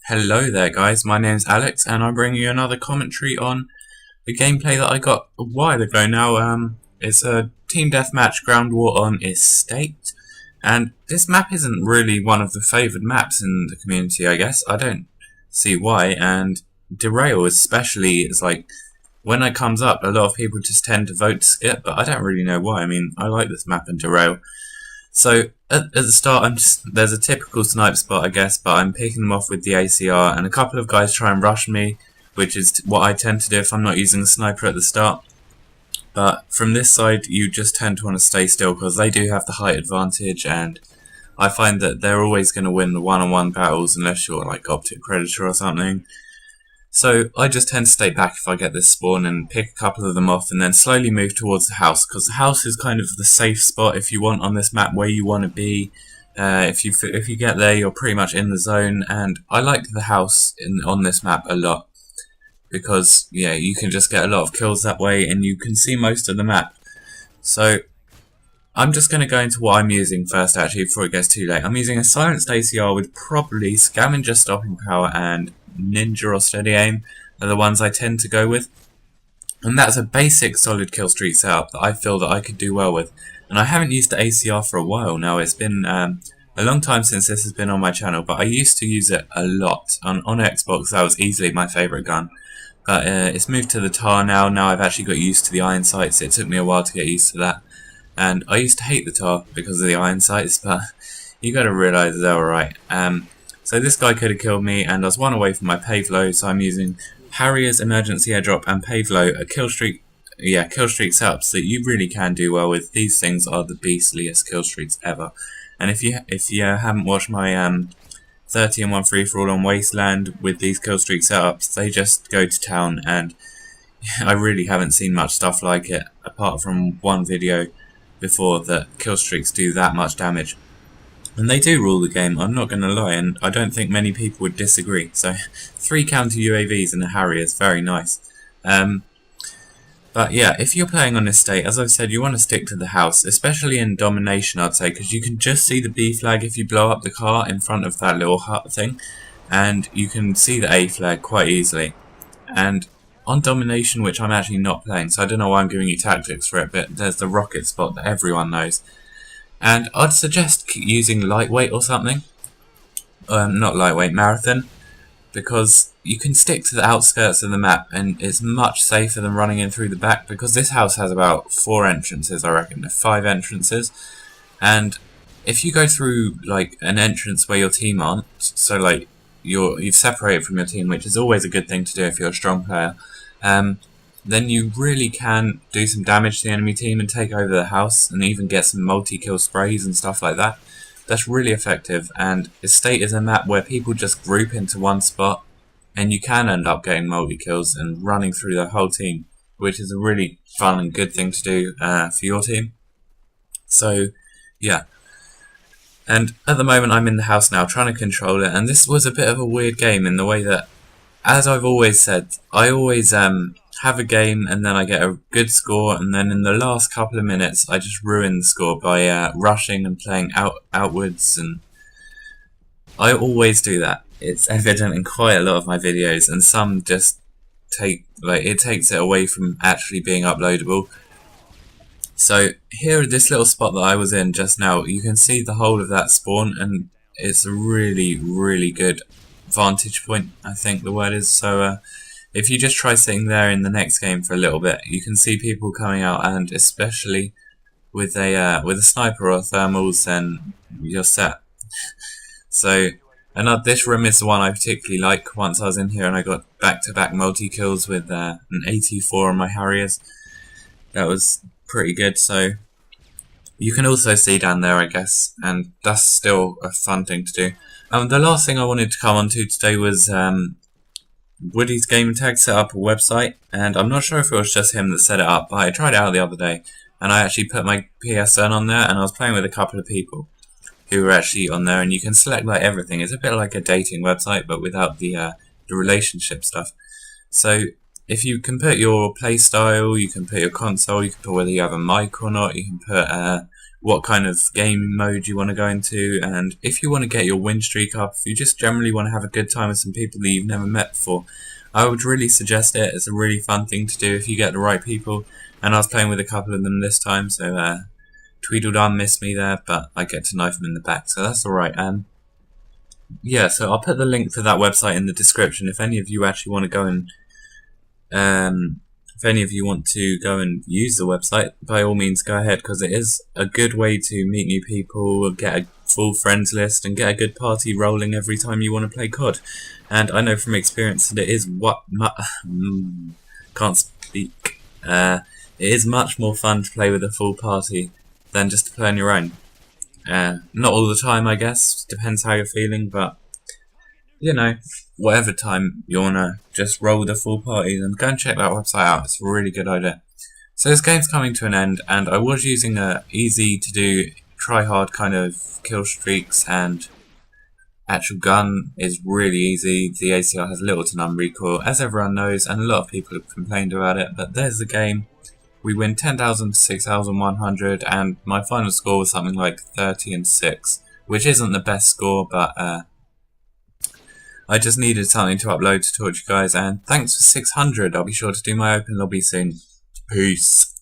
Hello there guys, my name's Alex and I'm bringing you another commentary on the gameplay that I got a while ago now. It's a Team Deathmatch Ground War on Estate, and this map isn't really one of the favoured maps in the community, I guess. I don't see why, and Derail especially is like, when it comes up, a lot of people just tend to vote skip, but I don't really know why. I mean, I like this map in Derail. So at the start, there's a typical snipe spot, I guess, but I'm picking them off with the ACR, and a couple of guys try and rush me, which is what I tend to do if I'm not using the sniper at the start. But from this side, you just tend to want to stay still because they do have the height advantage, and I find that they're always going to win the one-on-one battles unless you're like Optic Predator or something. So I just tend to stay back if I get this spawn and pick a couple of them off and then slowly move towards the house, because the house is kind of the safe spot if you want on this map where you want to be. If you get there, you're pretty much in the zone, and I like the house on this map a lot because yeah, you can just get a lot of kills that way and you can see most of the map. So I'm just going to go into what I'm using first actually before it gets too late. I'm using a silenced ACR with probably Scavenger Stopping Power and Ninja or Steady Aim are the ones I tend to go with, and that's a basic solid kill streak setup that I feel that I could do well with. And I haven't used the ACR for a while now. It's been a long time since this has been on my channel, but I used to use it a lot on Xbox. That was easily my favourite gun, but it's moved to the TAR now. Now I've actually got used to the iron sights. It took me a while to get used to that, and I used to hate the TAR because of the iron sights, but you got to realise they're alright. So this guy could have killed me, and I was one away from my Pavelo, so I'm using Harrier's Emergency Airdrop and Pavelo, a kill streak setups that you really can do well with. These things are the beastliest kill streaks ever. And if you haven't watched my 30 and 1 free for all on Wasteland with these kill streak setups, they just go to town, and I really haven't seen much stuff like it apart from one video before that kill streaks do that much damage. And they do rule the game, I'm not going to lie, and I don't think many people would disagree. So 3 counter UAVs and a Harrier is very nice. But yeah, if you're playing on Estate, as I've said, you want to stick to the house, especially in Domination, I'd say, because you can just see the B flag if you blow up the car in front of that little hut thing, and you can see the A flag quite easily. And on Domination, which I'm actually not playing, so I don't know why I'm giving you tactics for it, but there's the rocket spot that everyone knows. And I'd suggest using lightweight or something. Not lightweight, marathon. Because you can stick to the outskirts of the map and it's much safer than running in through the back, because this house has about 4 entrances, I reckon, 5 entrances. And if you go through like an entrance where your team aren't, so like you've separated from your team, which is always a good thing to do if you're a strong player, then you really can do some damage to the enemy team and take over the house and even get some multi-kill sprays and stuff like that. That's really effective, and Estate is a map where people just group into one spot and you can end up getting multi-kills and running through the whole team, which is a really fun and good thing to do for your team. So yeah, and at the moment I'm in the house now trying to control it, and this was a bit of a weird game in the way that, as I've always said, I always have a game and then I get a good score, and then in the last couple of minutes I just ruin the score by rushing and playing outwards, and I always do that. It's evident in quite a lot of my videos, and some just takes it away from actually being uploadable. So here, this little spot that I was in just now, you can see the whole of that spawn, and it's a really, really good vantage point, I think the word is. So if you just try sitting there in the next game for a little bit, you can see people coming out, and especially with a sniper or thermals, then you're set. So, and this room is the one I particularly like. Once I was in here and I got back-to-back multi-kills with an 84 on my Harriers. That was pretty good. So you can also see down there, I guess, and that's still a fun thing to do. The last thing I wanted to come on to today was Woody's Gamertags set up a website, and I'm not sure if it was just him that set it up, but I tried it out the other day, and I actually put my PSN on there, and I was playing with a couple of people who were actually on there, and you can select like everything. It's a bit like a dating website, but without the relationship stuff. So if you can put your play style, you can put your console, you can put whether you have a mic or not, you can put what kind of game mode you want to go into, and if you want to get your win streak up, if you just generally want to have a good time with some people that you've never met before, I would really suggest it. It's a really fun thing to do if you get the right people, and I was playing with a couple of them this time, so Tweedledum missed me there, but I get to knife him in the back, so that's alright. Yeah, so I'll put the link to that website in the description if any of you actually want to go and if any of you want to go and use the website, by all means go ahead, because it is a good way to meet new people, get a full friends list, and get a good party rolling every time you want to play COD. And I know from experience that it is can't speak. It is much more fun to play with a full party than just to play on your own. Not all the time, I guess. Depends how you're feeling, but you know, whatever time you wanna just roll with a full party, then go and check that website out. It's a really good idea. So this game's coming to an end, and I was using a easy to do, try hard kind of kill streaks, and actual gun is really easy. The ACR has little to none recoil, as everyone knows, and a lot of people have complained about it. But there's the game. We win 10,000 to 6,100, and my final score was something like 30-6, which isn't the best score, but I just needed something to upload to talk to you guys, and thanks for 600. I'll be sure to do my open lobby soon. Peace.